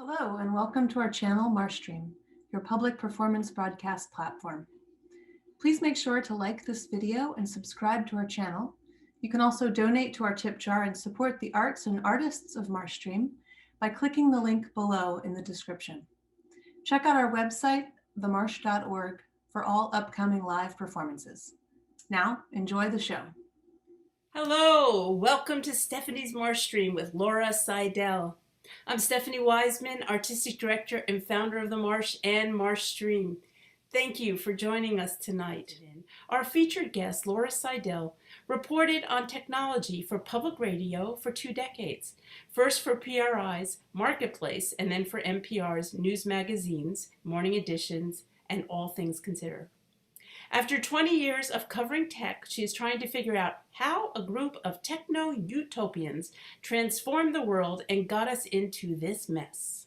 Hello, and welcome to our channel, MarshStream, your public performance broadcast platform. Please make sure to like this video and subscribe to our channel. You can also donate to our tip jar and support the arts and artists of MarshStream by clicking the link below in the description. Check out our website, themarsh.org, for all upcoming live performances. Now, enjoy the show. Hello, welcome to Stephanie's MarshStream with Laura Sydell. I'm Stephanie Wiseman, Artistic Director and founder of The Marsh and MarshStream. Thank you for joining us tonight. Our featured guest, Laura Sydell, reported on technology for public radio for 2 decades. First for PRI's Marketplace, and then for NPR's news magazines, morning editions, and All Things Considered. After 20 years of covering tech, she is trying to figure out how a group of techno-utopians transformed the world and got us into this mess.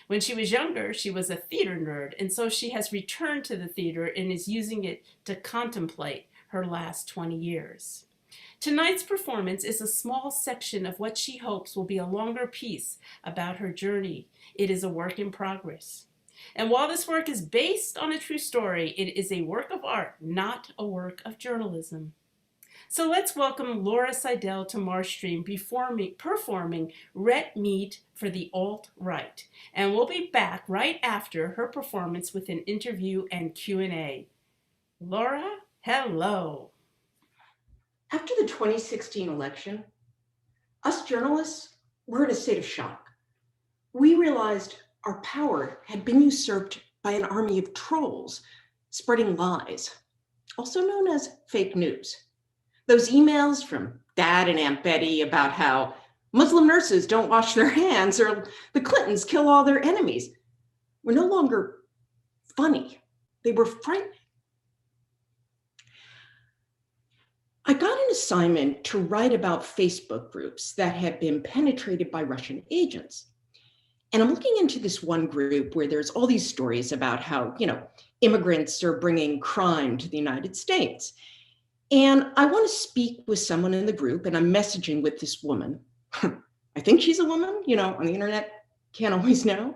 When she was younger, she was a theater nerd, and so she has returned to the theater and is using it to contemplate her last 20 years. Tonight's performance is a small section of what she hopes will be a longer piece about her journey. It is a work in progress. And while this work is based on a true story, it is a work of art, not a work of journalism. So let's welcome Laura Sydell to MarshStream performing Ret Meat for the Alt-Right. And we'll be back right after her performance with an interview and Q&A. Laura, hello. After the 2016 election, us journalists were in a state of shock. We realized our power had been usurped by an army of trolls spreading lies, also known as fake news. Those emails from Dad and Aunt Betty about how Muslim nurses don't wash their hands or the Clintons kill all their enemies were no longer funny. They were frightening. I got an assignment to write about Facebook groups that had been penetrated by Russian agents. And I'm looking into this one group where there's all these stories about how, immigrants are bringing crime to the United States. And I want to speak with someone in the group, and I'm messaging with this woman. I think she's a woman, on the internet, can't always know.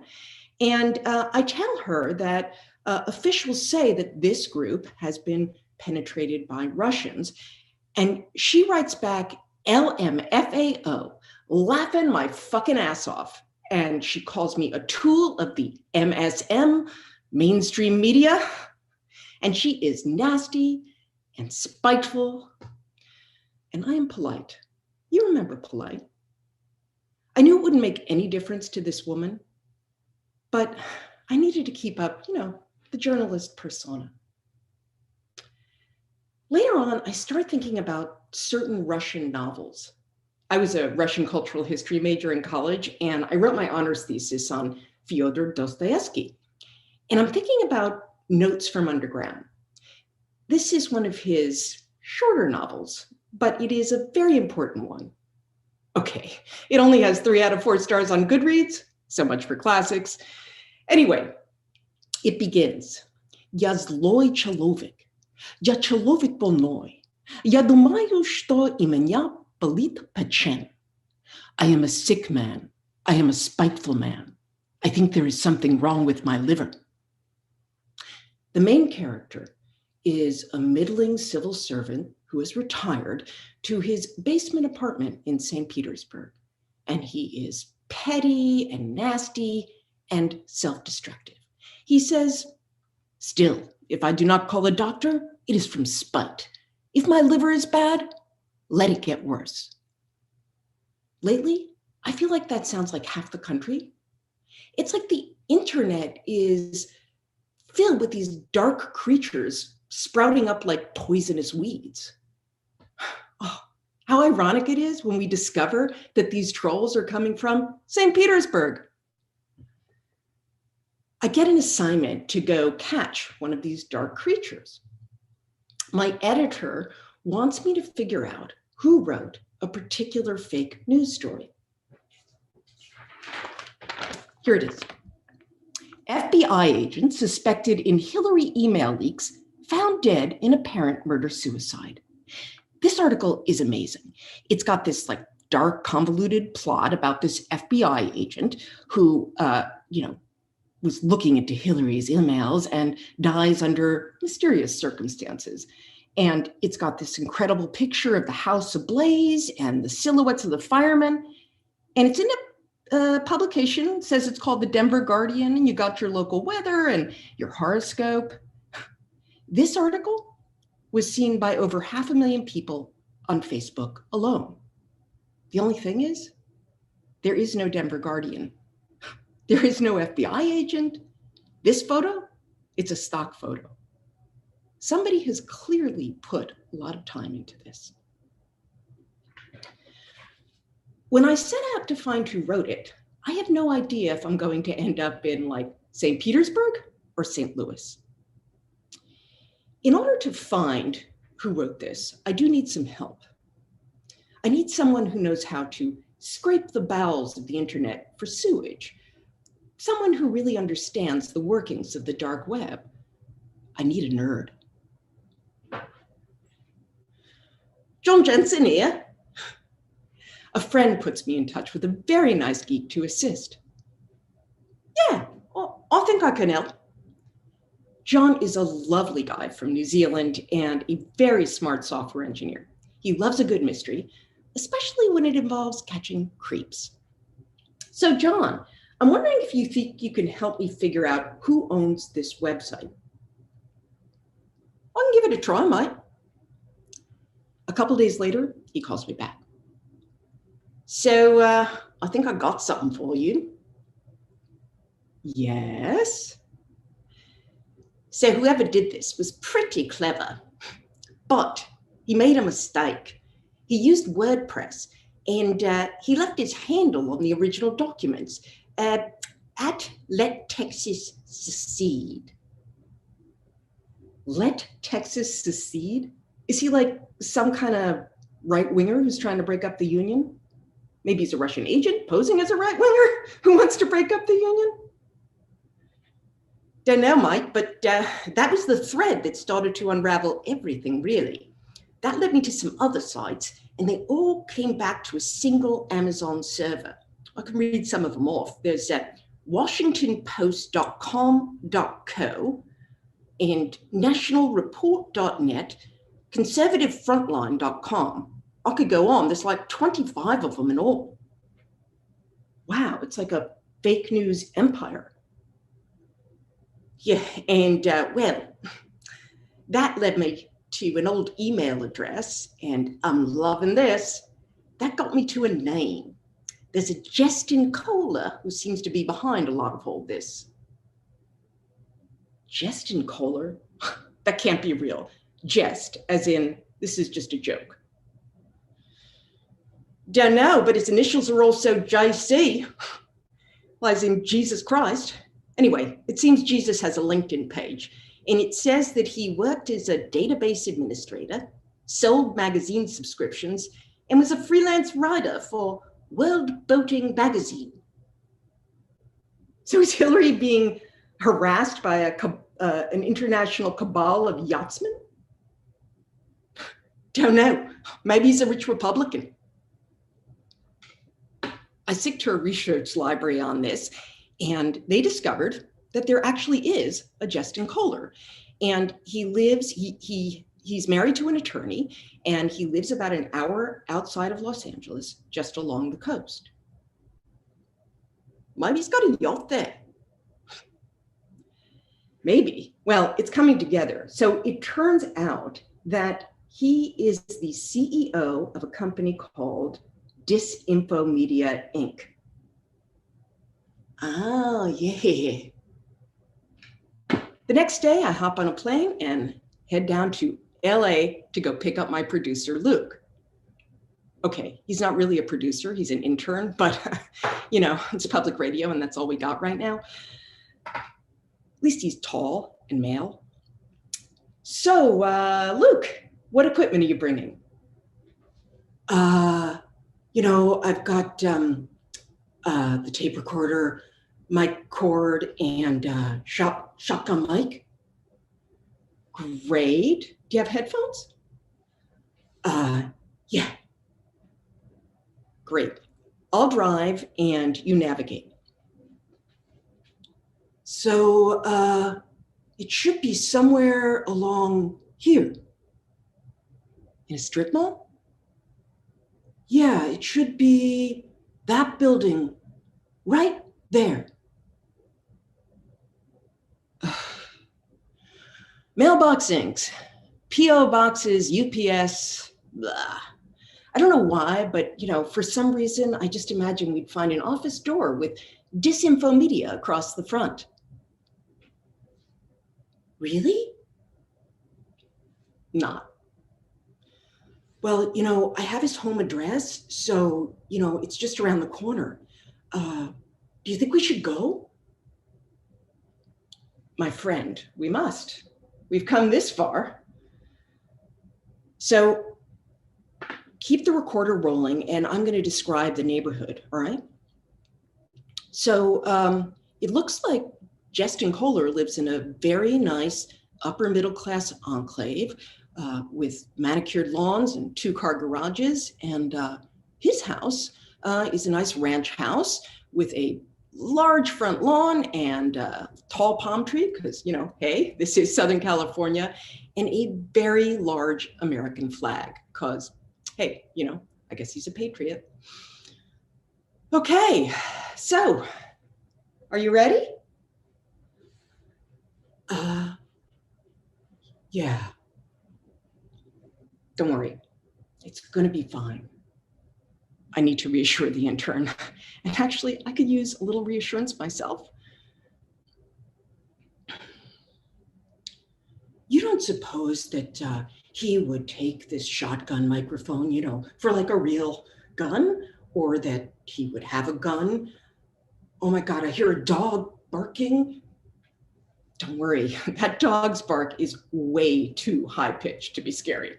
And I tell her that officials say that this group has been penetrated by Russians. And she writes back, LMFAO, laughing my fucking ass off. And she calls me a tool of the MSM, mainstream media. And she is nasty and spiteful. And I am polite. You remember polite. I knew it wouldn't make any difference to this woman, but I needed to keep up, the journalist persona. Later on, I started thinking about certain Russian novels. I was a Russian cultural history major in college, and I wrote my honors thesis on Fyodor Dostoevsky. And I'm thinking about Notes from Underground. This is one of his shorter novels, but it is a very important one. Okay, it only has 3 out of 4 stars on Goodreads, so much for classics. Anyway, it begins. Я злой человек, я человек больной, я думаю, что и меня болит печень. I am a sick man. I am a spiteful man. I think there is something wrong with my liver. The main character is a middling civil servant who is retired to his basement apartment in St. Petersburg. And he is petty and nasty and self-destructive. He says, still, if I do not call a doctor, it is from spite. If my liver is bad, let it get worse. Lately, I feel like that sounds like half the country. It's like the internet is filled with these dark creatures sprouting up like poisonous weeds. Oh, how ironic it is when we discover that these trolls are coming from St. Petersburg. I get an assignment to go catch one of these dark creatures. My editor wants me to figure out who wrote a particular fake news story. Here it is. FBI agents suspected in Hillary email leaks found dead in apparent murder-suicide. This article is amazing. It's got this dark, convoluted plot about this FBI agent who, was looking into Hillary's emails and dies under mysterious circumstances. And it's got this incredible picture of the house ablaze and the silhouettes of the firemen. And it's in a publication, says it's called the Denver Guardian, and you got your local weather and your horoscope. This article was seen by over 500,000 people on Facebook alone. The only thing is, there is no Denver Guardian. There is no FBI agent. This photo, it's a stock photo. Somebody has clearly put a lot of time into this. When I set out to find who wrote it, I had no idea if I'm going to end up in like St. Petersburg or St. Louis. In order to find who wrote this, I do need some help. I need someone who knows how to scrape the bowels of the internet for sewage, someone who really understands the workings of the dark web. I need a nerd. John Jensen here. A friend puts me in touch with a very nice geek to assist. Yeah, I think I can help. John is a lovely guy from New Zealand and a very smart software engineer. He loves a good mystery, especially when it involves catching creeps. So John, I'm wondering if you think you can help me figure out who owns this website. I can give it a try, mate. A couple days later, he calls me back. So I think I got something for you. Yes. So whoever did this was pretty clever, but he made a mistake. He used WordPress and he left his handle on the original documents. At Let Texas Secede. Let Texas Secede? Is he like some kind of right-winger who's trying to break up the union? Maybe he's a Russian agent posing as a right-winger who wants to break up the union? Don't know, Mike, but that was the thread that started to unravel everything, really. That led me to some other sites, and they all came back to a single Amazon server. I can read some of them off. There's WashingtonPost.com.co and NationalReport.net, ConservativeFrontline.com. I could go on. There's like 25 of them in all. Wow, it's like a fake news empire. Yeah, and well, that led me to an old email address, and I'm loving this. That got me to a name. There's a Justin Kohler who seems to be behind a lot of all this. Justin Kohler? That can't be real. Jest, as in, this is just a joke. Don't know, but his initials are also JC, as in Jesus Christ. Anyway, it seems Jesus has a LinkedIn page, and it says that he worked as a database administrator, sold magazine subscriptions, and was a freelance writer for World Boating Magazine. So is Hillary being harassed by an international cabal of yachtsmen? Don't know. Maybe he's a rich Republican. I signed her research library on this, and they discovered that there actually is a Justin Kohler, and he lives. He's married to an attorney, and he lives about an hour outside of Los Angeles, just along the coast. Maybe he's got a yacht there. Maybe. Well, it's coming together. So it turns out that he is the CEO of a company called Disinfomedia Inc. Oh, yeah. The next day, I hop on a plane and head down to LA to go pick up my producer, Luke. Okay, he's not really a producer, he's an intern, but it's public radio and that's all we got right now. At least he's tall and male. So, Luke, what equipment are you bringing? I've got the tape recorder, mic cord, and shotgun mic. Great. Do you have headphones? Yeah. Great. I'll drive and you navigate. So it should be somewhere along here. In a strip mall? Yeah, it should be that building right there. Mailbox inks, P.O. boxes, UPS, blah. I don't know why, but for some reason, I just imagine we'd find an office door with disinfo media across the front. Really? Not. Well, I have his home address, so, it's just around the corner. Do you think we should go? My friend, we must. We've come this far. So keep the recorder rolling, and I'm going to describe the neighborhood, all right? So it looks like Justin Kohler lives in a very nice upper middle class enclave with manicured lawns and 2-car garages. And his house is a nice ranch house with a large front lawn and a tall palm tree, because, hey, this is Southern California, and a very large American flag, because, hey, I guess he's a patriot. Okay, so are you ready? Yeah. Don't worry, it's going to be fine. I need to reassure the intern. And actually, I could use a little reassurance myself. You don't suppose that he would take this shotgun microphone, for like a real gun, or that he would have a gun? Oh my God, I hear a dog barking. Don't worry, that dog's bark is way too high-pitched to be scary.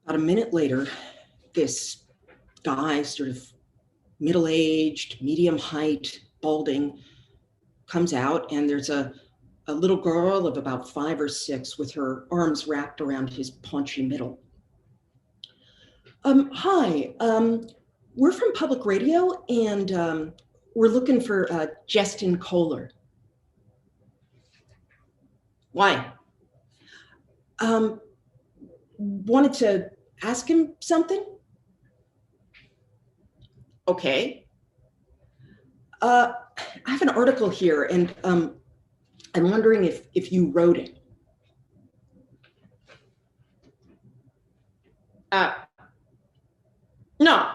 About a minute later, this guy, sort of middle-aged, medium height, balding, comes out, and there's a little girl of about 5 or 6 with her arms wrapped around his paunchy middle. Hi, we're from public radio, and we're looking for Justin Kohler. Why? Wanted to ask him something? Okay. I have an article here, and I'm wondering if you wrote it. No.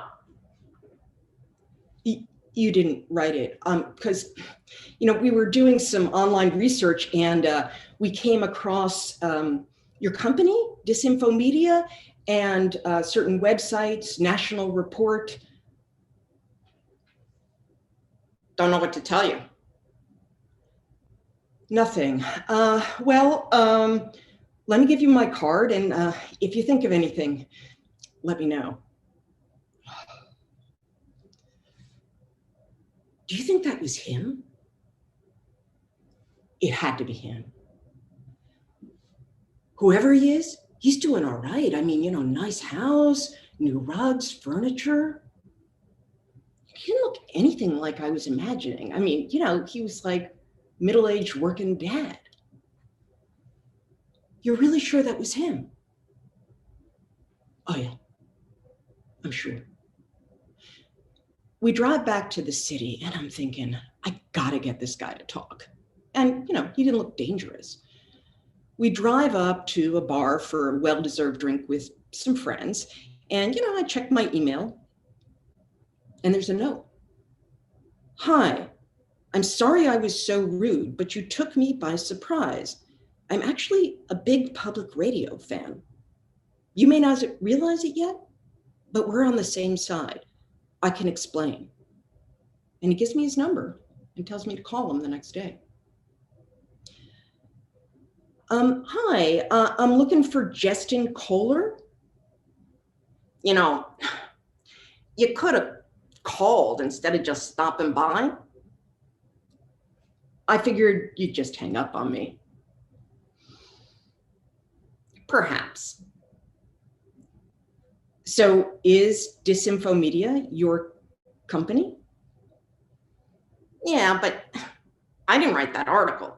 You didn't write it, because we were doing some online research, and we came across your company, Disinfo Media, and certain websites, National Report. Don't know what to tell you. Nothing. Well, let me give you my card, and if you think of anything, let me know. Do you think that was him? It had to be him. Whoever he is, he's doing all right. I mean, nice house, new rugs, furniture. He didn't look anything like I was imagining. I mean, he was like middle-aged working dad. You're really sure that was him? Oh yeah, I'm sure. We drive back to the city, and I'm thinking, I gotta get this guy to talk. And, he didn't look dangerous. We drive up to a bar for a well-deserved drink with some friends, and, I check my email, and there's a note. Hi, I'm sorry I was so rude, but you took me by surprise. I'm actually a big public radio fan. You may not realize it yet, but we're on the same side. I can explain. And he gives me his number and tells me to call him the next day. Hi, I'm looking for Justin Kohler. You could have called instead of just stopping by. I figured you'd just hang up on me. Perhaps. So is Disinfomedia your company? Yeah, but I didn't write that article.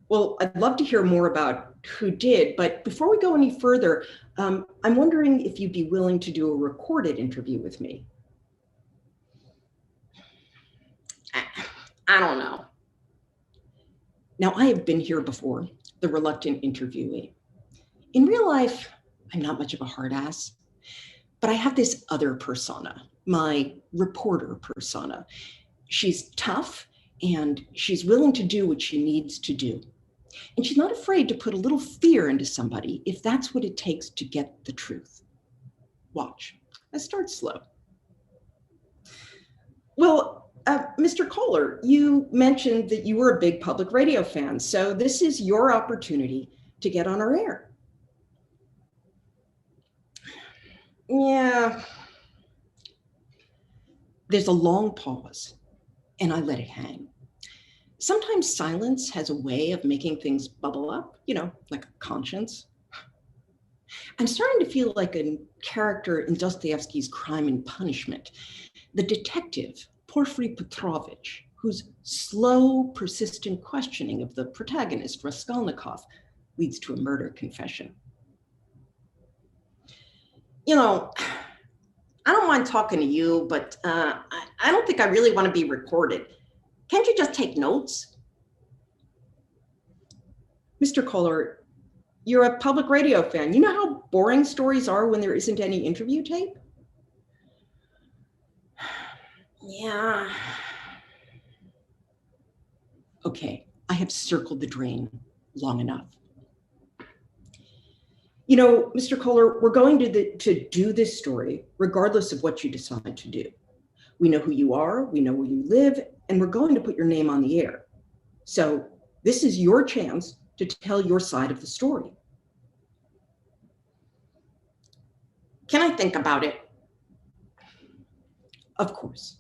Well, I'd love to hear more about who did, but before we go any further, I'm wondering if you'd be willing to do a recorded interview with me. I don't know. Now, I have been here before, the reluctant interviewee. In real life, I'm not much of a hard ass, but I have this other persona, my reporter persona. She's tough and she's willing to do what she needs to do. And she's not afraid to put a little fear into somebody if that's what it takes to get the truth. Watch, I start slow. Well, Mr. Kohler, you mentioned that you were a big public radio fan, so this is your opportunity to get on our air. Yeah. There's a long pause, and I let it hang. Sometimes silence has a way of making things bubble up, like a conscience. I'm starting to feel like a character in Dostoevsky's Crime and Punishment, the detective, Porfiry Petrovich, whose slow, persistent questioning of the protagonist, Raskolnikov, leads to a murder confession. I don't mind talking to you, but I don't think I really want to be recorded. Can't you just take notes? Mr. Kohler, you're a public radio fan. You know how boring stories are when there isn't any interview tape? Yeah. Okay, I have circled the drain long enough. Mr. Kohler, we're going to do this story regardless of what you decide to do. We know who you are, we know where you live, and we're going to put your name on the air. So this is your chance to tell your side of the story. Can I think about it? Of course.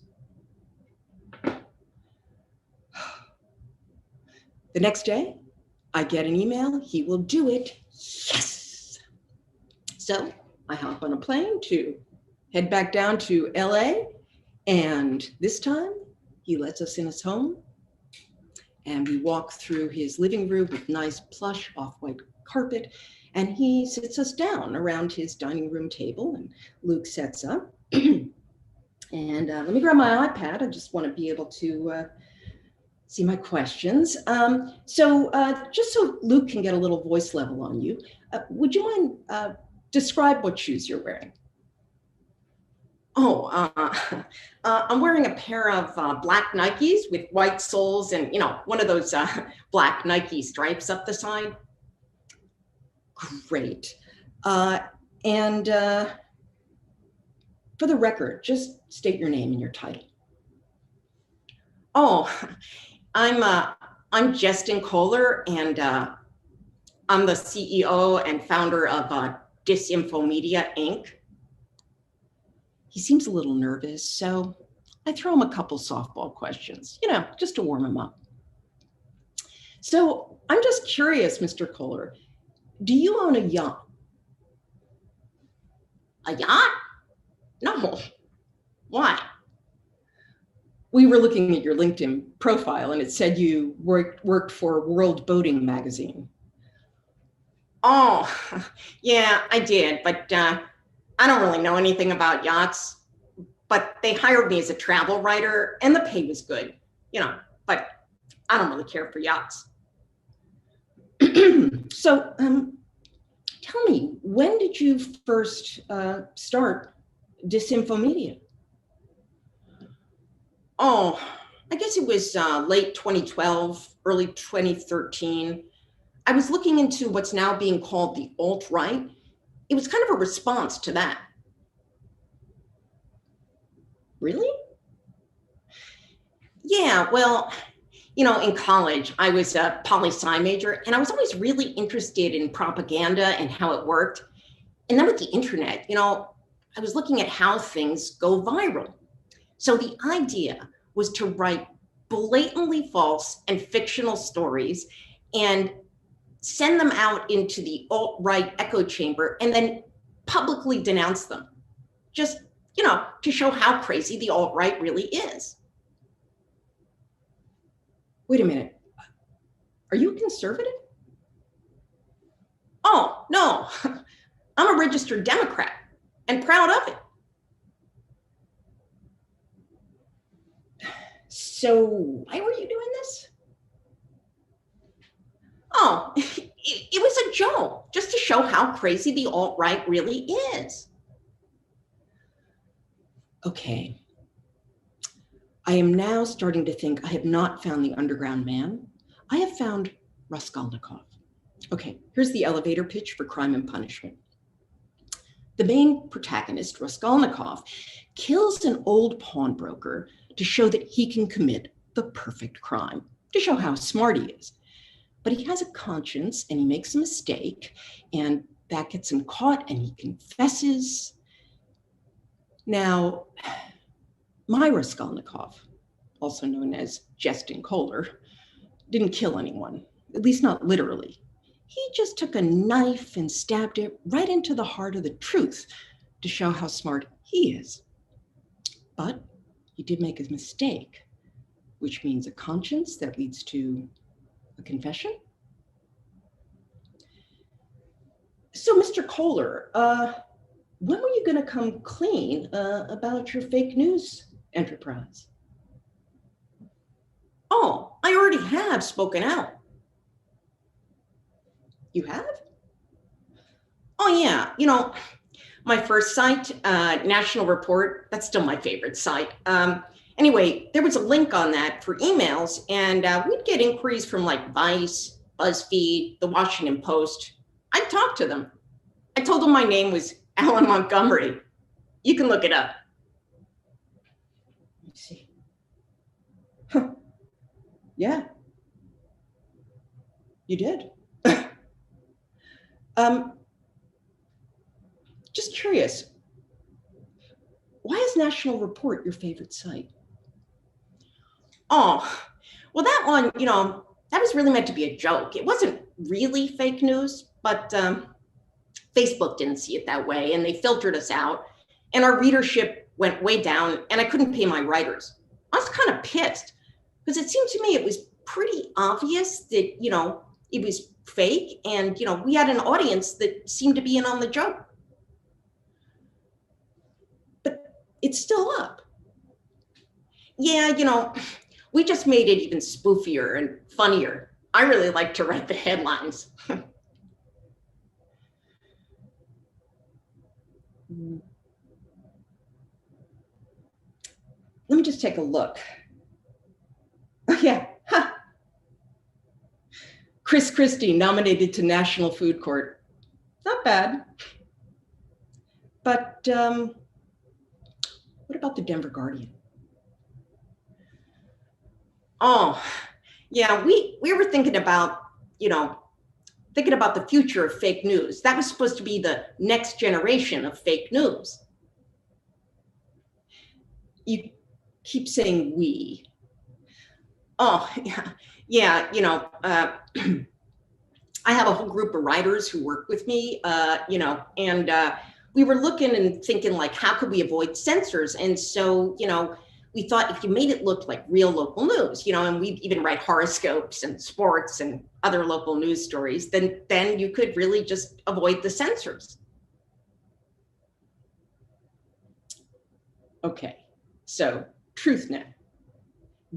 The next day, I get an email, he will do it. Yes! So I hop on a plane to head back down to LA, and this time he lets us in his home, and we walk through his living room with nice plush off-white carpet, and he sits us down around his dining room table, and Luke sets up. And let me grab my iPad. I just want to be able to see my questions. So just so Luke can get a little voice level on you, would you mind describe what shoes you're wearing? Oh, I'm wearing a pair of black Nikes with white soles and, one of those black Nike stripes up the side. Great. And for the record, just state your name and your title. Oh, I'm Justin Kohler, and I'm the CEO and founder of Disinfomedia, Inc. He seems a little nervous, so I throw him a couple softball questions, just to warm him up. So I'm just curious, Mr. Kohler, do you own a yacht? A yacht? No. Why? We were looking at your LinkedIn profile and it said you worked for World Boating Magazine. Oh, yeah, I did, but I don't really know anything about yachts, but they hired me as a travel writer and the pay was good, but I don't really care for yachts. So tell me, when did you first start Disinfomedia? Oh, I guess it was late 2012, early 2013. I was looking into what's now being called the alt-right. It was kind of a response to that. Really? Yeah, well, in college, I was a poli-sci major, and I was always really interested in propaganda and how it worked. And then with the internet, I was looking at how things go viral. So the idea was to write blatantly false and fictional stories and send them out into the alt-right echo chamber and then publicly denounce them, just, to show how crazy the alt-right really is. Wait a minute. Are you a conservative? Oh, no. I'm a registered Democrat and proud of it. So why were you doing this? Oh, it was a joke, just to show how crazy the alt-right really is. Okay. I am now starting to think I have not found the underground man. I have found Raskolnikov. Okay, here's the elevator pitch for Crime and Punishment. The main protagonist, Raskolnikov, kills an old pawnbroker to show that he can commit the perfect crime, to show how smart he is. But he has a conscience and he makes a mistake, and that gets him caught and he confesses. Now, my Raskolnikov, also known as Jesting Kohler, didn't kill anyone, at least not literally. He just took a knife and stabbed it right into the heart of the truth to show how smart he is. But he did make a mistake, which means a conscience that leads to a confession. So, Mr. Kohler, when were you going to come clean about your fake news enterprise? Oh, I already have spoken out. You have? Oh, yeah. My first site, National Report, that's still my favorite site. Anyway, there was a link on that for emails, and we'd get inquiries from like Vice, BuzzFeed, The Washington Post. I'd talk to them. I told them my name was Alan Montgomery. You can look it up. Let me see. Huh. Yeah. You did. Just curious, why is National Report your favorite site? Oh, well, that one, that was really meant to be a joke. It wasn't really fake news, but Facebook didn't see it that way, and they filtered us out, and our readership went way down, and I couldn't pay my writers. I was kind of pissed, because it seemed to me it was pretty obvious that, it was fake, and, we had an audience that seemed to be in on the joke. But it's still up. Yeah, we just made it even spoofier and funnier. I really like to write the headlines. Let me just take a look. Oh, yeah. Huh. Chris Christie nominated to National Food Court. Not bad. But what about the Denver Guardian? Oh, yeah, we were thinking about, the future of fake news. That was supposed to be the next generation of fake news. You keep saying we. Oh, yeah, I have a whole group of writers who work with me, and we were looking and thinking, like, how could we avoid censors? And so, we thought if you made it look like real local news, and we'd even write horoscopes and sports and other local news stories, then you could really just avoid the censors. Okay, so truth now.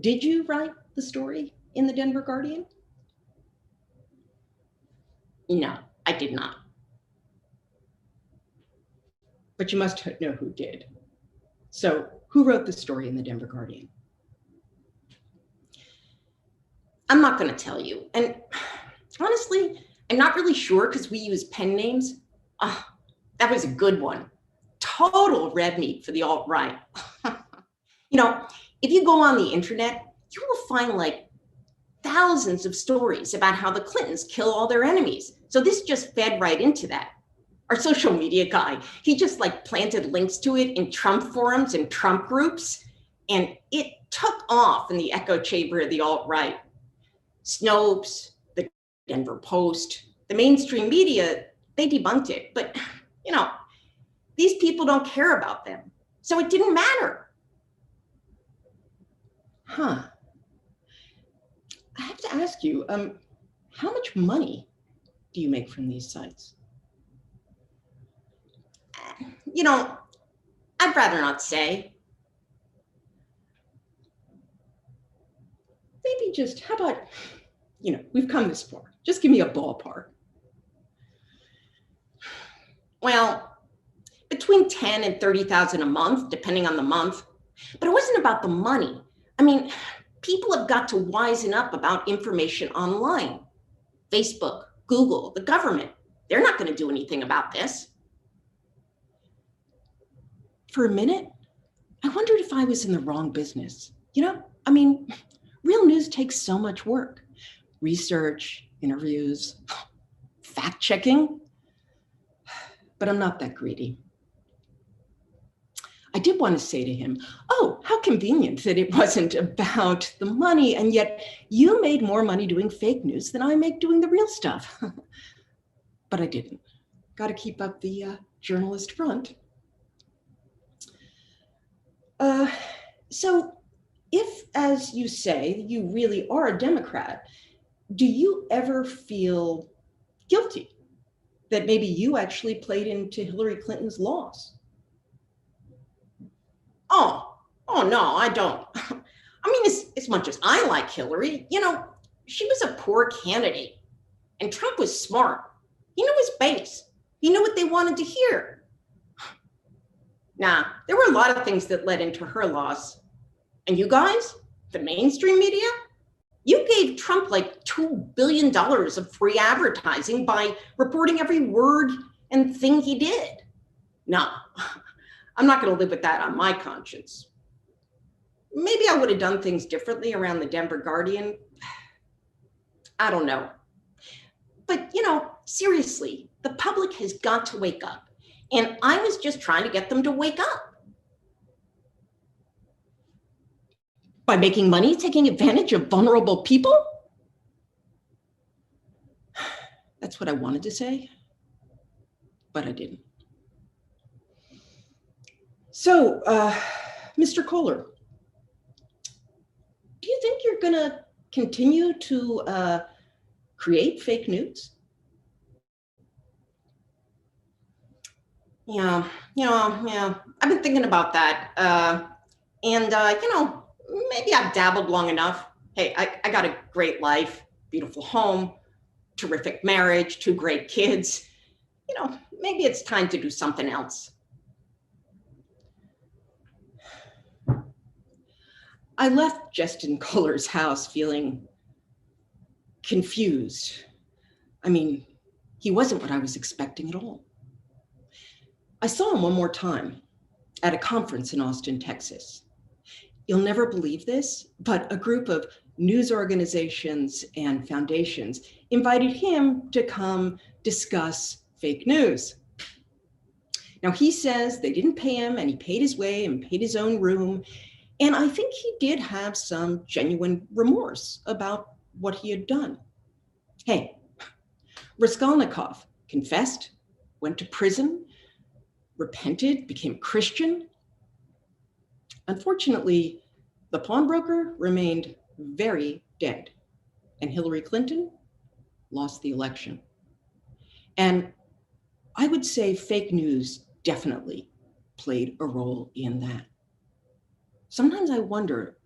Did you write the story in the Denver Guardian? No, I did not. But you must know who did. So who wrote the story in the Denver Guardian? I'm not going to tell you. And honestly, I'm not really sure because we use pen names. Oh, that was a good one. Total red meat for the alt-right. If you go on the internet, you will find like thousands of stories about how the Clintons kill all their enemies. So this just fed right into that. Our social media guy, he just like planted links to it in Trump forums and Trump groups, and it took off in the echo chamber of the alt-right. Snopes, the Denver Post, the mainstream media, they debunked it. But, these people don't care about them. So it didn't matter. I have to ask you, how much money do you make from these sites? I'd rather not say. Maybe just, how about, we've come this far. Just give me a ballpark. Well, between 10 and 30,000 a month, depending on the month. But it wasn't about the money. I mean, people have got to wisen up about information online. Facebook, Google, the government, they're not going to do anything about this. For a minute, I wondered if I was in the wrong business. Real news takes so much work. Research, interviews, fact-checking. But I'm not that greedy. I did want to say to him, oh, how convenient that it wasn't about the money, and yet you made more money doing fake news than I make doing the real stuff. But I didn't. Got to keep up the journalist front. So if, as you say, you really are a Democrat, do you ever feel guilty that maybe you actually played into Hillary Clinton's loss? Oh no, I don't. As much as I like Hillary, she was a poor candidate, and Trump was smart. He knew his base. He knew what they wanted to hear. Nah, there were a lot of things that led into her loss. And you guys, the mainstream media, you gave Trump like $2 billion of free advertising by reporting every word and thing he did. No, I'm not going to live with that on my conscience. Maybe I would have done things differently around the Denver Guardian. I don't know. But, seriously, the public has got to wake up. And I was just trying to get them to wake up. By making money, taking advantage of vulnerable people? That's what I wanted to say, but I didn't. So, Mr. Kohler, do you think you're going to continue to create fake news? Yeah. I've been thinking about that. Maybe I've dabbled long enough. Hey, I got a great life, beautiful home, terrific marriage, 2 great kids. Maybe it's time to do something else. I left Justin Kohler's house feeling confused. He wasn't what I was expecting at all. I saw him one more time at a conference in Austin, Texas. You'll never believe this, but a group of news organizations and foundations invited him to come discuss fake news. Now, he says they didn't pay him, and he paid his way and paid his own room. And I think he did have some genuine remorse about what he had done. Hey, Raskolnikov confessed, went to prison, repented, became Christian. Unfortunately, the pawnbroker remained very dead, and Hillary Clinton lost the election. And I would say fake news definitely played a role in that. Sometimes I wonder,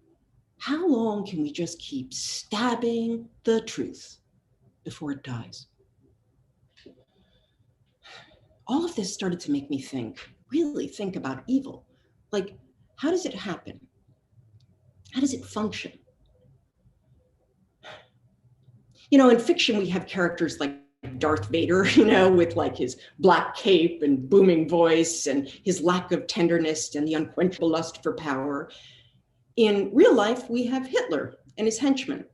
how long can we just keep stabbing the truth before it dies? All of this started to make me really think about evil. Like, how does it happen? How does it function? In fiction, we have characters like Darth Vader, with like his black cape and booming voice and his lack of tenderness and the unquenchable lust for power. In real life, we have Hitler and his henchmen.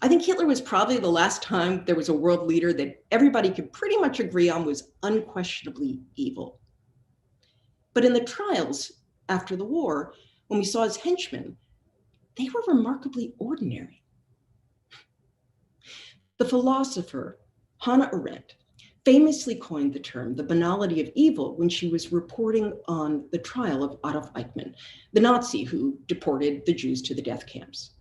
I think Hitler was probably the last time there was a world leader that everybody could pretty much agree on was unquestionably evil. But in the trials after the war, when we saw his henchmen, they were remarkably ordinary. The philosopher Hannah Arendt famously coined the term the banality of evil when she was reporting on the trial of Adolf Eichmann, the Nazi who deported the Jews to the death camps.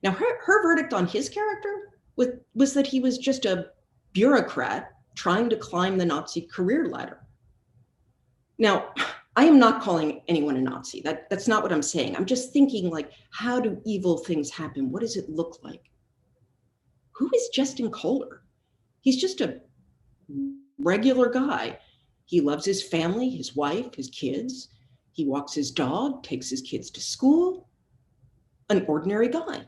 Now, her verdict on his character was that he was just a bureaucrat trying to climb the Nazi career ladder. Now, I am not calling anyone a Nazi. That's not what I'm saying. I'm just thinking, like, how do evil things happen? What does it look like? Who is Justin Kohler? He's just a regular guy. He loves his family, his wife, his kids. He walks his dog, takes his kids to school. An ordinary guy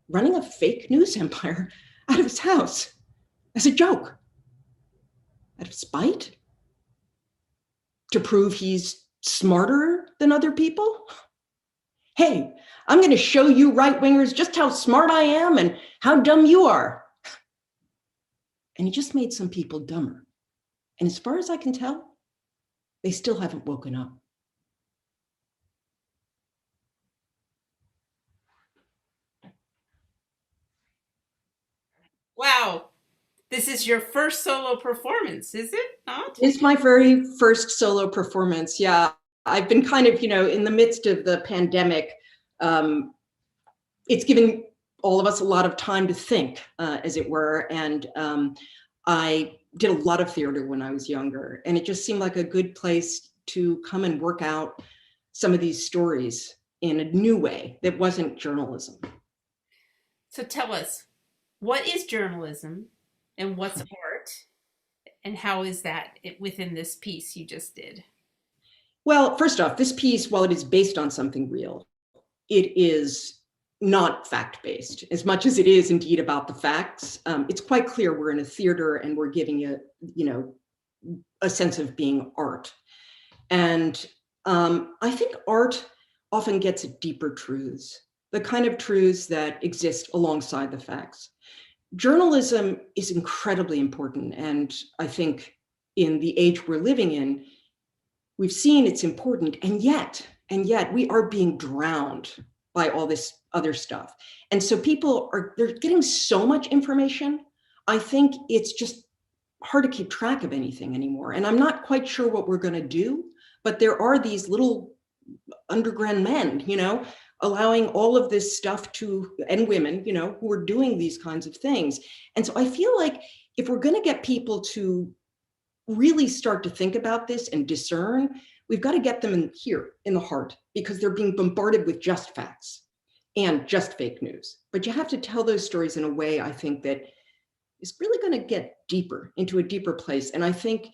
running a fake news empire out of his house as a joke, out of spite, to prove he's smarter than other people. Hey, I'm going to show you right-wingers just how smart I am and how dumb you are. And he just made some people dumber. And as far as I can tell, they still haven't woken up. Wow. This is your first solo performance, is it not? It's my very first solo performance. Yeah, I've been kind of, in the midst of the pandemic, it's given all of us a lot of time to think, as it were. And I did a lot of theater when I was younger, and it just seemed like a good place to come and work out some of these stories in a new way that wasn't journalism. So tell us, what is journalism and what's art? And how is that within this piece you just did? Well, first off, this piece, while it is based on something real, it is not fact-based as much as it is indeed about the facts. It's quite clear we're in a theater and we're giving it, a sense of being art. And I think art often gets at deeper truths, the kind of truths that exist alongside the facts. Journalism is incredibly important. And I think in the age we're living in, we've seen it's important, and yet we are being drowned by all this other stuff. And so they're getting so much information. I think it's just hard to keep track of anything anymore. And I'm not quite sure what we're going to do, but there are these little underground men, allowing all of this stuff and women, who are doing these kinds of things. And so I feel like if we're going to get people to really start to think about this and discern, we've got to get them in the heart, because they're being bombarded with just facts and just fake news. But you have to tell those stories in a way, I think, that is really going to get deeper into a deeper place. And I think,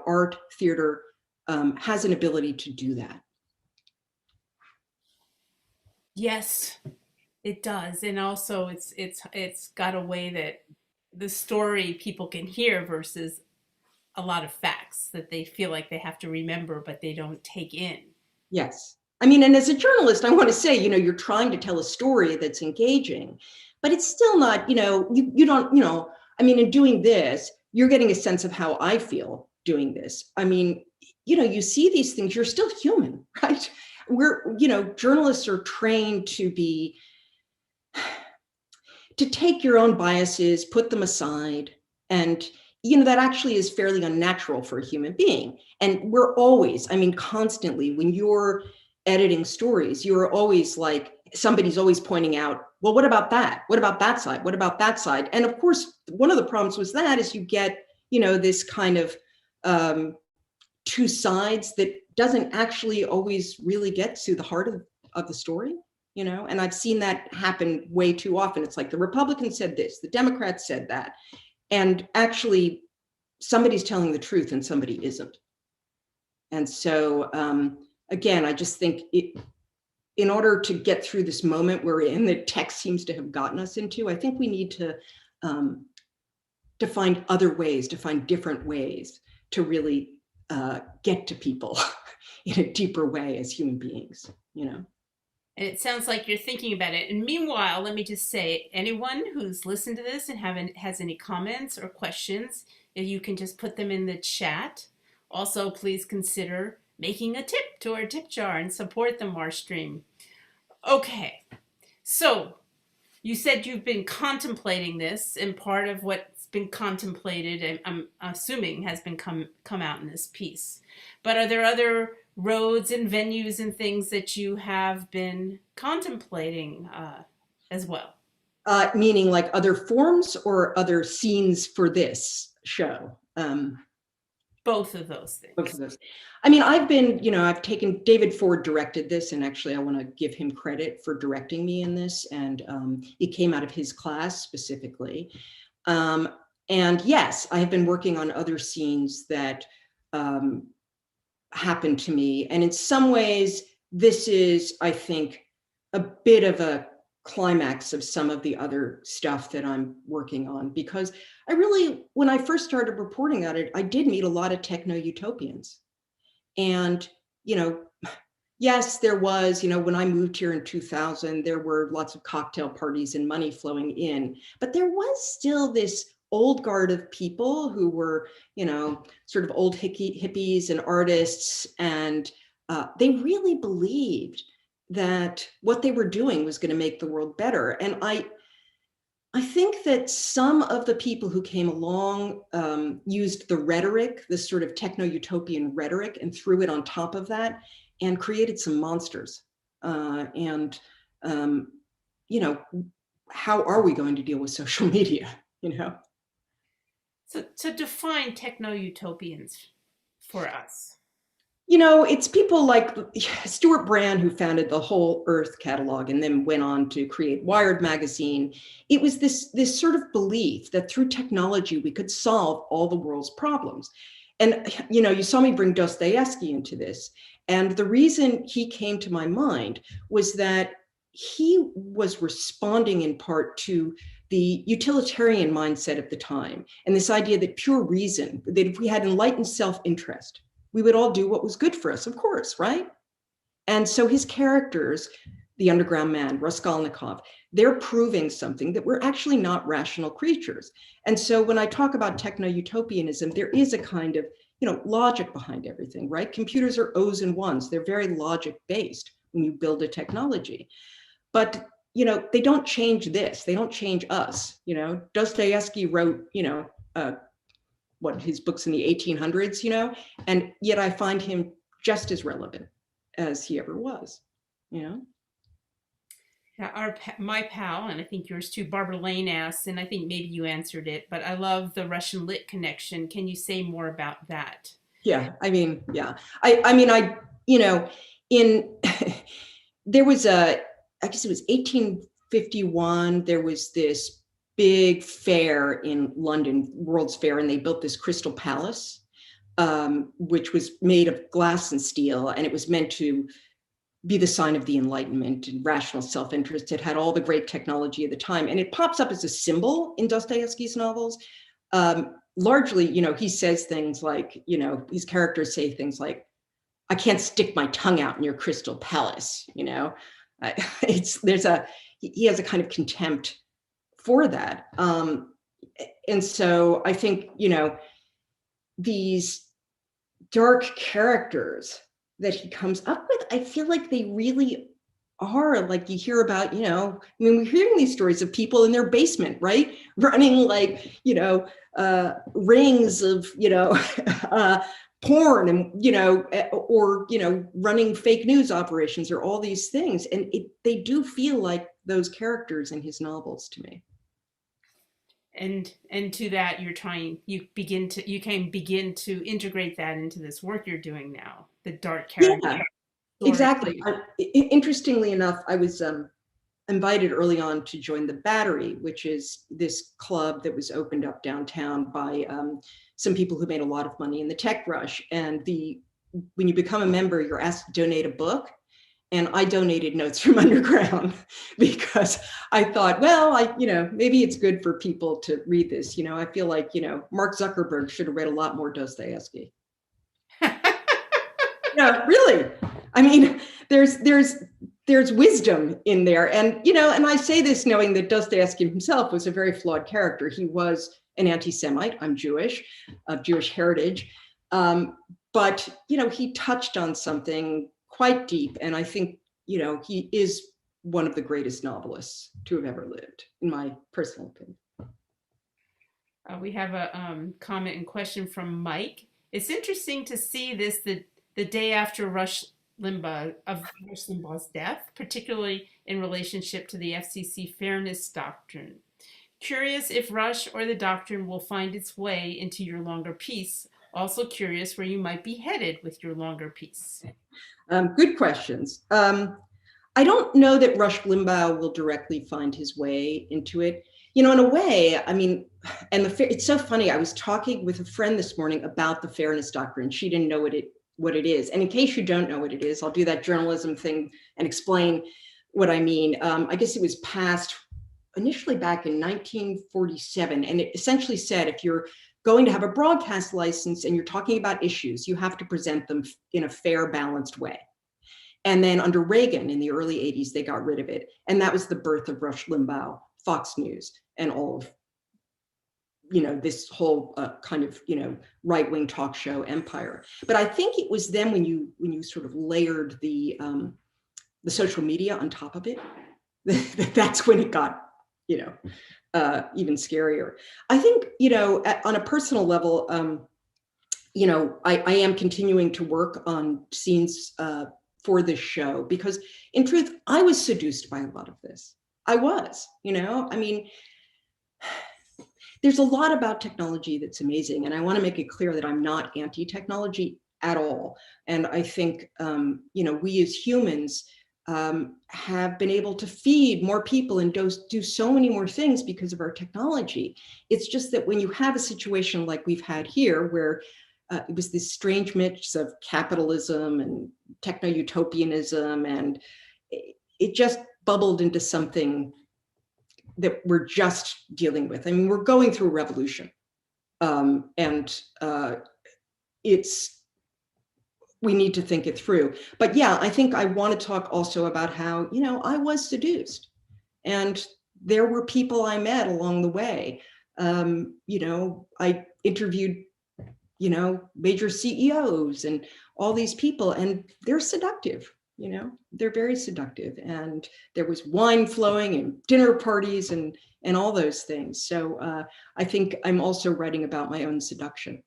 art, theater has an ability to do that. Yes, it does. And also it's got a way that the story people can hear versus a lot of facts that they feel like they have to remember, but they don't take in. Yes. I mean, and as a journalist, I want to say, you're trying to tell a story that's engaging, but it's still not, you don't, in doing this, you're getting a sense of how I feel doing this. I mean, you see these things, you're still human, right? Journalists are trained to take your own biases, put them aside, and that actually is fairly unnatural for a human being. And we're always, constantly, when you're editing stories, you're always like, somebody's always pointing out, well, what about that? What about that side? What about that side? And of course, one of the problems with that is you get, this kind of two sides that doesn't actually always really get to the heart of the story. And I've seen that happen way too often. It's like the Republicans said this, the Democrats said that. And actually, somebody's telling the truth and somebody isn't. And so, again, I just think in order to get through this moment we're in, that tech seems to have gotten us into, I think we need to find other ways, to find different ways to really get to people in a deeper way as human beings, And it sounds like you're thinking about it. And meanwhile, let me just say, anyone who's listened to this and has any comments or questions, if you can just put them in the chat. Also, please consider making a tip to our tip jar and support the MarshStream. Okay, So you said you've been contemplating this, and part of what's been contemplated, and I'm assuming has been come out in this piece. But are there other roads and venues and things that you have been contemplating as well? Meaning like other forms or other scenes for this show? Both of those Both things. of those. I mean, I've taken, David Ford directed this, and actually I want to give him credit for directing me in this. And it came out of his class specifically. And yes, I have been working on other scenes that happened to me. And in some ways, this is, I think, a bit of a climax of some of the other stuff that I'm working on, because I really, when I first started reporting on it, I did meet a lot of techno-utopians. And, yes, there was, when I moved here in 2000, there were lots of cocktail parties and money flowing in, but there was still this old guard of people who were, sort of old hippies and artists. And they really believed that what they were doing was going to make the world better. And I think that some of the people who came along used the rhetoric, this sort of techno-utopian rhetoric, and threw it on top of that and created some monsters. And how are we going to deal with social media, So define techno-utopians for us. It's people like Stuart Brand, who founded the Whole Earth catalog and then went on to create Wired magazine. It was this sort of belief that through technology, we could solve all the world's problems. And, you saw me bring Dostoevsky into this. And the reason he came to my mind was that he was responding in part to the utilitarian mindset of the time. And this idea that pure reason, that if we had enlightened self-interest, we would all do what was good for us, of course, right? And so his characters, the underground man, Raskolnikov, they're proving something, that we're actually not rational creatures. And so when I talk about techno-utopianism, there is a kind of, logic behind everything, right? Computers are O's and ones. They're very logic-based when you build a technology. But, they don't change this. They don't change us. Dostoevsky wrote, his books in the 1800s, and yet I find him just as relevant as he ever was, Yeah, my pal, and I think yours too, Barbara Lane asks, and I think maybe you answered it, but I love the Russian lit connection. Can you say more about that? Yeah, I mean, yeah. In there was I guess it was 1851, there was this big fair in London, World's Fair, and they built this crystal palace, which was made of glass and steel, and it was meant to be the sign of the Enlightenment and rational self-interest. It had all the great technology of the time, and it pops up as a symbol in Dostoevsky's novels. Largely, he says things like, these characters say things like, "I can't stick my tongue out in your crystal palace," he has a kind of contempt for that. And so I think, these dark characters that he comes up with, I feel like they really are, like, you hear about, we're hearing these stories of people in their basement, right? Running like, rings of, porn and, or, running fake news operations or all these things. And they do feel like those characters in his novels to me. And to that, you can begin to integrate that into this work you're doing now, the dark character. Yeah, exactly. Interestingly enough, I was invited early on to join the Battery, which is this club that was opened up downtown by some people who made a lot of money in the tech rush. And when you become a member, you're asked to donate a book. And I donated Notes from Underground because I thought, well, maybe it's good for people to read this. I feel like, Mark Zuckerberg should have read a lot more Dostoevsky. No, really. I mean, there's wisdom in there. And, and I say this knowing that Dostoevsky himself was a very flawed character. He was an anti-Semite. I'm Jewish, of Jewish heritage. But, he touched on something quite deep. And I think, he is one of the greatest novelists to have ever lived, in my personal opinion. We have a comment and question from Mike. It's interesting to see this the day after Rush Limbaugh's death, particularly in relationship to the FCC fairness doctrine. Curious if Rush or the doctrine will find its way into your longer piece. Also curious where you might be headed with your longer piece. Good questions. I don't know that Rush Limbaugh will directly find his way into it. You know, in a way, I mean, and it's so funny. I was talking with a friend this morning about the fairness doctrine. She didn't know what it is. And in case you don't know what it is, I'll do that journalism thing and explain what I mean. I guess it was passed initially back in 1947. And it essentially said, if you're going to have a broadcast license and you're talking about issues, you have to present them in a fair, balanced way. And then under Reagan in the early 80s, they got rid of it. And that was the birth of Rush Limbaugh, Fox News, and all of, this whole kind of, right-wing talk show empire. But I think it was then when you sort of layered the social media on top of it, that's when it got, even scarier. I think, on a personal level, I am continuing to work on scenes for this show, because in truth, I was seduced by a lot of this. I was, I mean, there's a lot about technology that's amazing. And I want to make it clear that I'm not anti-technology at all. And I think, we as humans have been able to feed more people and do so many more things because of our technology. It's just that when you have a situation like we've had here, where it was this strange mix of capitalism and techno-utopianism, and it just bubbled into something that we're just dealing with. I mean, we're going through a revolution, and we need to think it through. But yeah, I think I want to talk also about how, I was seduced, and there were people I met along the way. I interviewed major CEOs and all these people, and they're seductive, they're very seductive. And there was wine flowing and dinner parties and all those things. So I think I'm also writing about my own seduction.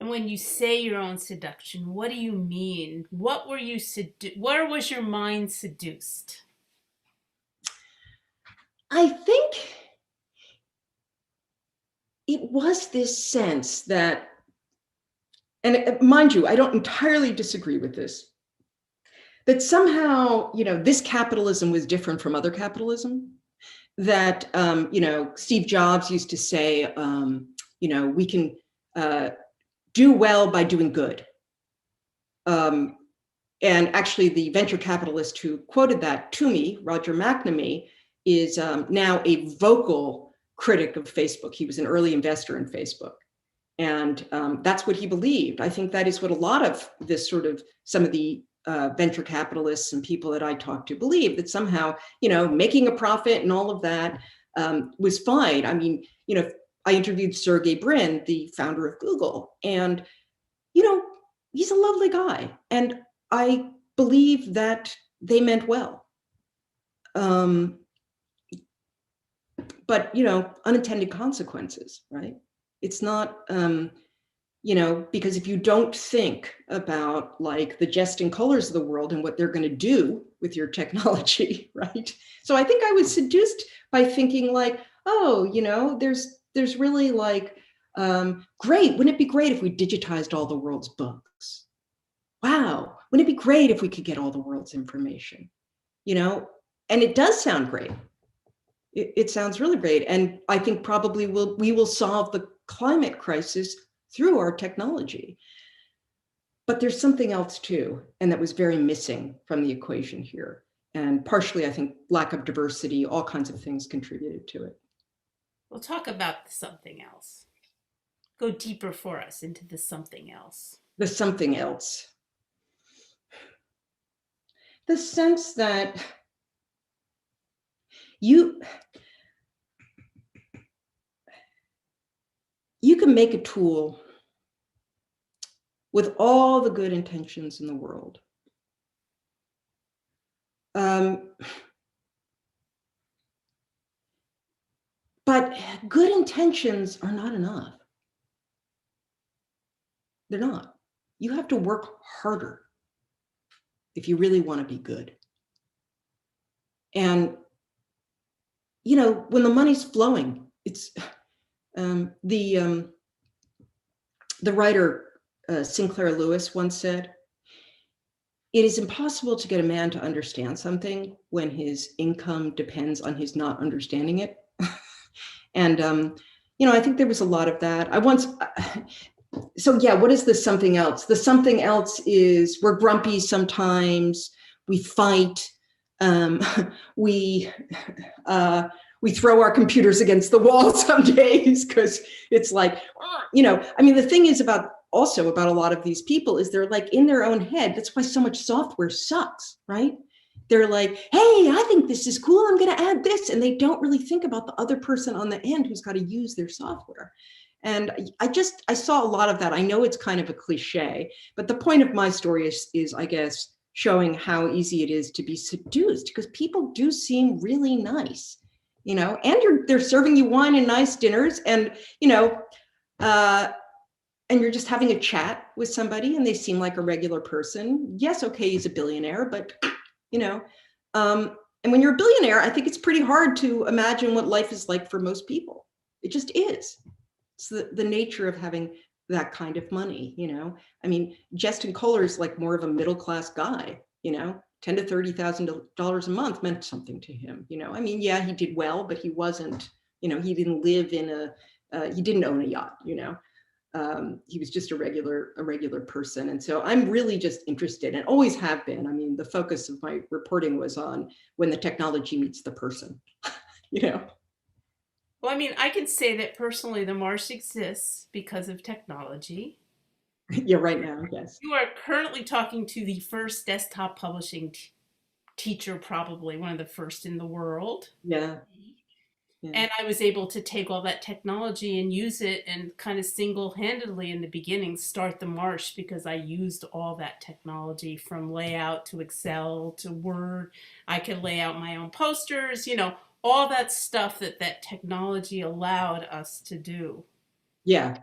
And when you say your own seduction, what do you mean? What were you where was your mind seduced? I think it was this sense that, and mind you, I don't entirely disagree with this, that somehow, this capitalism was different from other capitalism. That, Steve Jobs used to say, we can do well by doing good. And actually, the venture capitalist who quoted that to me, Roger McNamee, is now a vocal critic of Facebook. He was an early investor in Facebook. And that's what he believed. I think that is what a lot of this some of the venture capitalists and people that I talk to believe, that somehow, making a profit and all of that was fine. I mean, I interviewed Sergey Brin, the founder of Google, and, he's a lovely guy. And I believe that they meant well. But, unintended consequences, right? It's not, because if you don't think about like the jesting colors of the world and what they're going to do with your technology, right? So I think I was seduced by thinking like, oh, there's really like, great. Wouldn't it be great if we digitized all the world's books? Wow. Wouldn't it be great if we could get all the world's information? And it does sound great. It sounds really great. And I think probably we will solve the climate crisis through our technology. But there's something else too, and that was very missing from the equation here. And partially, I think, lack of diversity, all kinds of things contributed to it. We'll talk about something else. Go deeper for us into the something else. The something else. The sense that you can make a tool with all the good intentions in the world, But good intentions are not enough. They're not. You have to work harder if you really want to be good. And, when the money's flowing, it's the writer Sinclair Lewis once said, "It is impossible to get a man to understand something when his income depends on his not understanding it." And, I think there was a lot of that. So yeah, what is the something else? The something else is we're grumpy sometimes, we fight, we throw our computers against the wall some days because it's like, the thing is about a lot of these people is they're like in their own head. That's why so much software sucks, right? They're like, hey, I think this is cool, I'm going to add this. And they don't really think about the other person on the end who's got to use their software. And I saw a lot of that. I know it's kind of a cliche, but the point of my story is I guess, showing how easy it is to be seduced, because people do seem really nice, and they're serving you wine and nice dinners, and, and you're just having a chat with somebody and they seem like a regular person. Yes, okay, he's a billionaire, but, and when you're a billionaire, I think it's pretty hard to imagine what life is like for most people. It just is. It's the nature of having that kind of money, Justin Kohler is like more of a middle-class guy, $10,000 to $30,000 a month meant something to him, yeah, he did well, but he wasn't, he didn't live in he didn't own a yacht, he was just a regular person. And so I'm really just interested, and always have been. The focus of my reporting was on when the technology meets the person, Well, I can say that personally, the Marsh exists because of technology. Yeah, right now, yes. You are currently talking to the first desktop publishing teacher, probably one of the first in the world. Yeah. Yeah. And I was able to take all that technology and use it and kind of single-handedly in the beginning start the Marsh, because I used all that technology from layout to Excel to Word. I could lay out my own posters, all that stuff that technology allowed us to do. Yeah.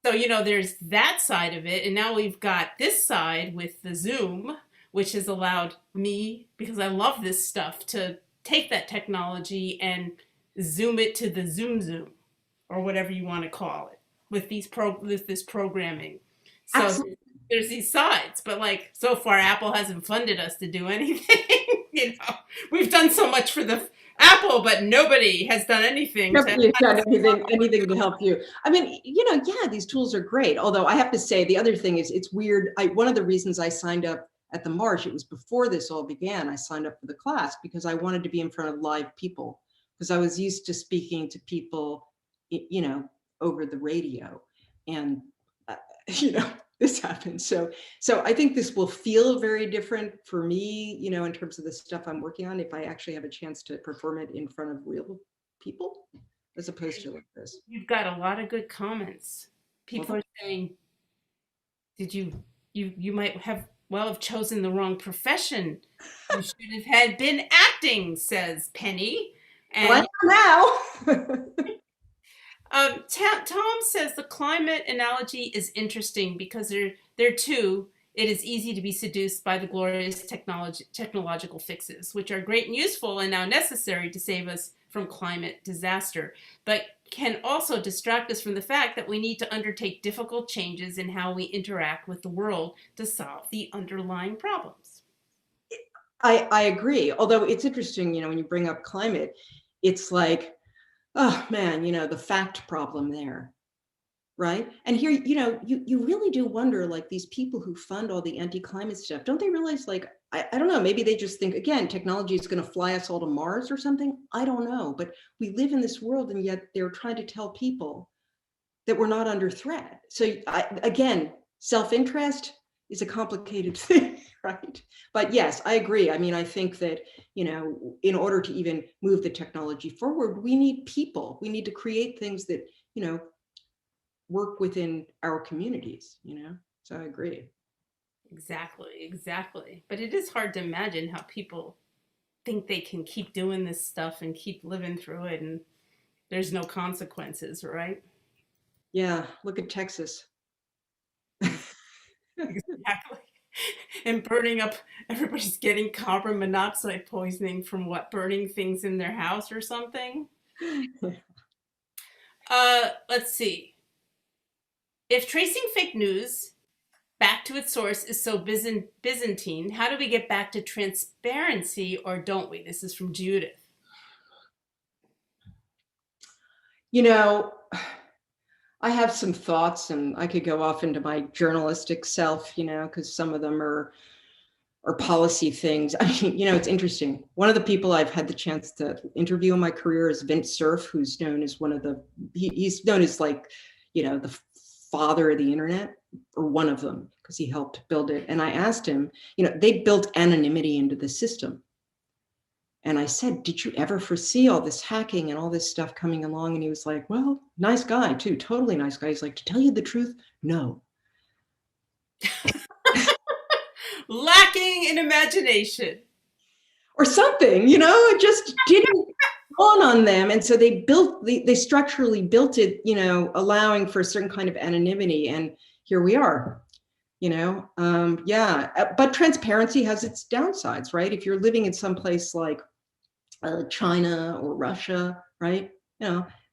So, there's that side of it. And now we've got this side with the Zoom, which has allowed me, because I love this stuff, to take that technology and zoom it to the Zoom, or whatever you want to call it, with this programming. So Absolutely. there's these sides, but like so far Apple hasn't funded us to do anything. We've done so much for the Apple, but nobody has done anything Nobody's done anything to help you. Yeah, these tools are great. Although I have to say, the other thing is, it's weird. One of the reasons I signed up at the Marsh, it was before this all began, I signed up for the class because I wanted to be in front of live people, because I was used to speaking to people, over the radio, and this happened. So I think this will feel very different for me, in terms of the stuff I'm working on, if I actually have a chance to perform it in front of real people, as opposed to like this. You've got a lot of good comments. People are saying, "Did you might have chosen the wrong profession. You should have been acting," says Penny. And well, now. Tom says the climate analogy is interesting because there too it is easy to be seduced by the glorious technological fixes, which are great and useful and now necessary to save us from climate disaster, but can also distract us from the fact that we need to undertake difficult changes in how we interact with the world to solve the underlying problems. I agree. Although it's interesting, when you bring up climate, it's like, oh man, the fact problem there, right? And here, you really do wonder, like, these people who fund all the anti-climate stuff, don't they realize, like, I don't know, maybe they just think, again, technology is going to fly us all to Mars or something. I don't know, but we live in this world, and yet they're trying to tell people that we're not under threat. So again, self-interest is a complicated thing, right? But yes, I agree. I think that, in order to even move the technology forward, we need people. We need to create things that, work within our communities, So I agree. Exactly. But it is hard to imagine how people think they can keep doing this stuff and keep living through it, and there's no consequences, right? Yeah, look at Texas. Exactly. And burning up, everybody's getting carbon monoxide poisoning from what? Burning things in their house or something? Let's see. If tracing fake news back to its source is so Byzantine, how do we get back to transparency, or don't we? This is from Judith. You know, I have some thoughts, and I could go off into my journalistic self, because some of them are policy things. I mean, it's interesting. One of the people I've had the chance to interview in my career is Vint Cerf, who's known as he's known as like, the father of the internet, or one of them, because he helped build it. And I asked him, they built anonymity into the system. And I said, did you ever foresee all this hacking and all this stuff coming along? And he was like, well, nice guy too, totally nice guy. He's like, to tell you the truth, no. Lacking in imagination. Or something, it just didn't dawn on them. And so they structurally built it, allowing for a certain kind of anonymity. And here we are, but transparency has its downsides, right? If you're living in some place like China or Russia, right,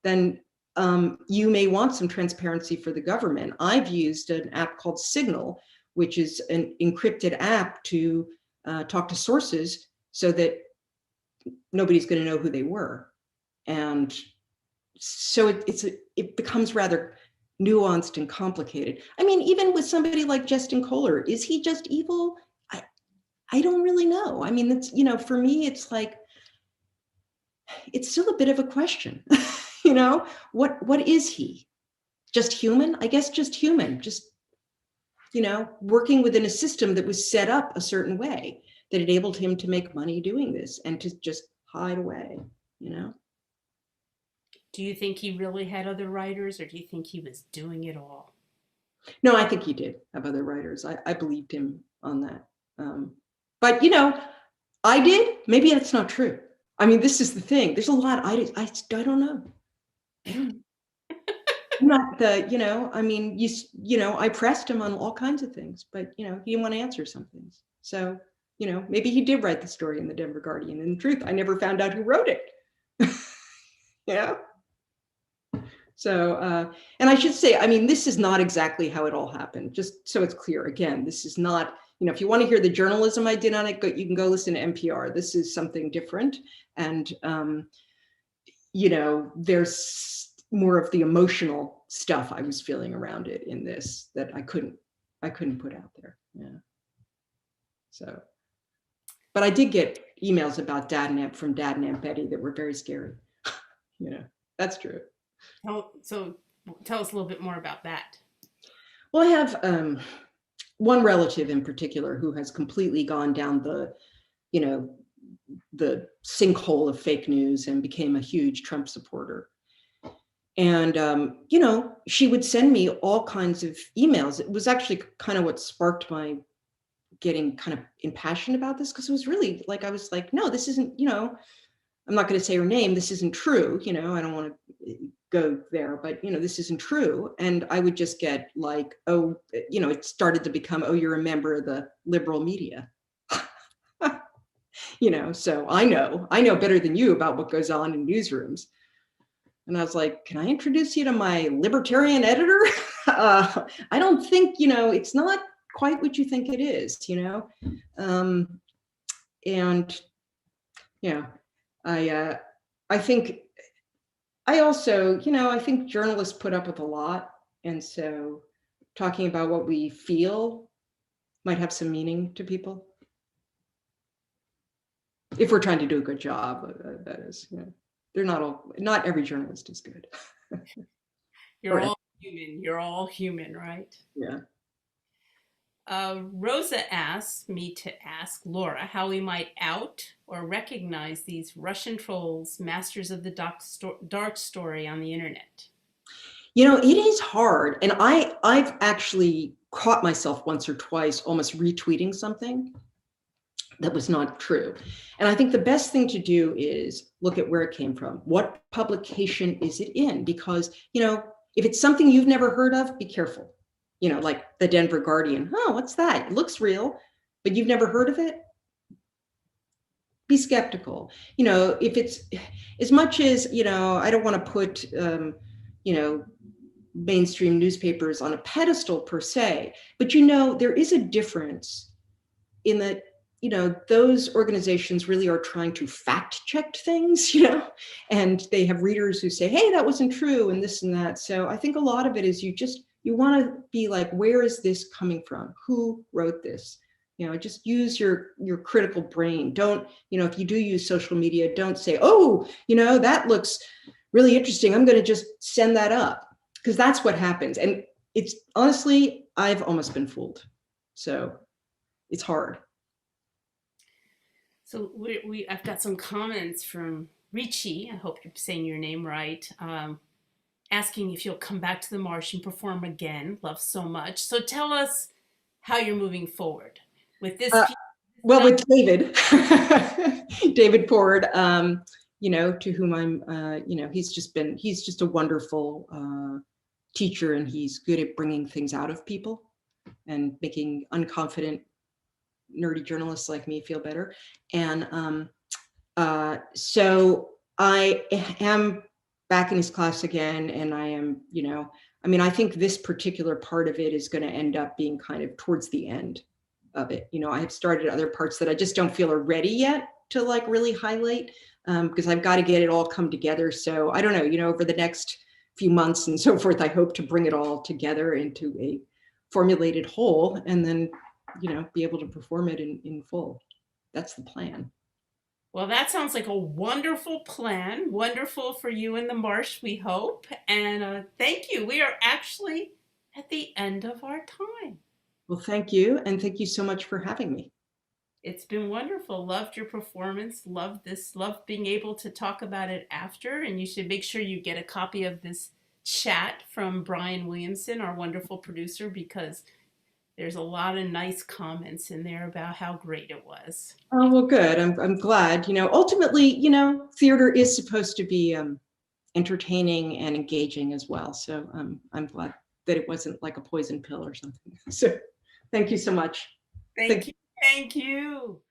then you may want some transparency for the government. I've used an app called Signal, which is an encrypted app to talk to sources so that nobody's going to know who they were. And so it becomes rather nuanced and complicated. I mean, even with somebody like Justin Kohler, is he just evil? I don't really know. I mean, it's, for me, it's like, it's still a bit of a question. What is he? Just human? I guess just human, just, working within a system that was set up a certain way that enabled him to make money doing this and to just hide away, Do you think he really had other writers, or do you think he was doing it all? No, I think he did have other writers. I believed him on that. But, I did. Maybe that's not true. I mean, this is the thing. There's a lot I don't know. I'm not the, I mean, I pressed him on all kinds of things, but, he didn't want to answer some things. So, maybe he did write the story in the Denver Guardian. And in truth, I never found out who wrote it. So, and I should say, I mean, this is not exactly how it all happened, just so it's clear. Again, this is not, if you want to hear the journalism I did on it, you can go listen to NPR. This is something different. And, there's more of the emotional stuff I was feeling around it in this that I couldn't put out there. Yeah. So, but I did get emails about Dad and Aunt from Dad and Aunt Betty that were very scary. That's true. So tell us a little bit more about that. Well, I have one relative in particular who has completely gone down the sinkhole of fake news and became a huge Trump supporter. And, she would send me all kinds of emails. It was actually kind of what sparked my getting kind of impassioned about this, because it was really like, I was like, no, this isn't, I'm not going to say her name. This isn't true. I don't want to go there, but, this isn't true. And I would just get like, oh, it started to become, oh, you're a member of the liberal media. So I know better than you about what goes on in newsrooms. And I was like, can I introduce you to my libertarian editor? I don't think, it's not quite what you think it is, and yeah, I think I also, I think journalists put up with a lot. And so talking about what we feel might have some meaning to people. If we're trying to do a good job, that is, not every journalist is good. You're all human, right? Yeah. Rosa asks me to ask Laura how we might out or recognize these Russian trolls, masters of the dark story on the internet. It is hard. And I've actually caught myself once or twice almost retweeting something that was not true. And I think the best thing to do is look at where it came from. What publication is it in? Because, if it's something you've never heard of, be careful. Like the Denver Guardian. Oh, what's that? It looks real, but you've never heard of it? Be skeptical. If it's as much as, I don't want to put, mainstream newspapers on a pedestal per se, but there is a difference in that, those organizations really are trying to fact check things, and they have readers who say, hey, that wasn't true, and this and that. So I think a lot of it is you want to be like, where is this coming from? Who wrote this? Just use your critical brain. Don't, if you do use social media, don't say, oh, that looks really interesting, I'm going to just send that up, because that's what happens. And it's honestly, I've almost been fooled. So it's hard. So I've got some comments from Richie, I hope you're saying your name right, asking if you'll come back to the Marsh and perform again. Love so much. So tell us how you're moving forward with this. Well, with David, David Ford, to whom I'm, he's just a wonderful teacher, and he's good at bringing things out of people and making unconfident, nerdy journalists like me feel better. And so I am back in his class again, and I am, I think this particular part of it is going to end up being kind of towards the end of it. I have started other parts that I just don't feel are ready yet to like really highlight, because I've got to get it all come together. So I don't know, over the next few months and so forth, I hope to bring it all together into a formulated whole, and then, be able to perform it in full. That's the plan. Well, that sounds like a wonderful plan. Wonderful for you and the Marsh, we hope. And thank you. We are actually at the end of our time. Well, thank you. And thank you so much for having me. It's been wonderful. Loved your performance. Loved this. Loved being able to talk about it after. And you should make sure you get a copy of this chat from Brian Williamson, our wonderful producer, because there's a lot of nice comments in there about how great it was. Oh, well, good. I'm glad. Ultimately, theater is supposed to be entertaining and engaging as well. So I'm glad that it wasn't like a poison pill or something. So thank you so much. Thank you. Thank you.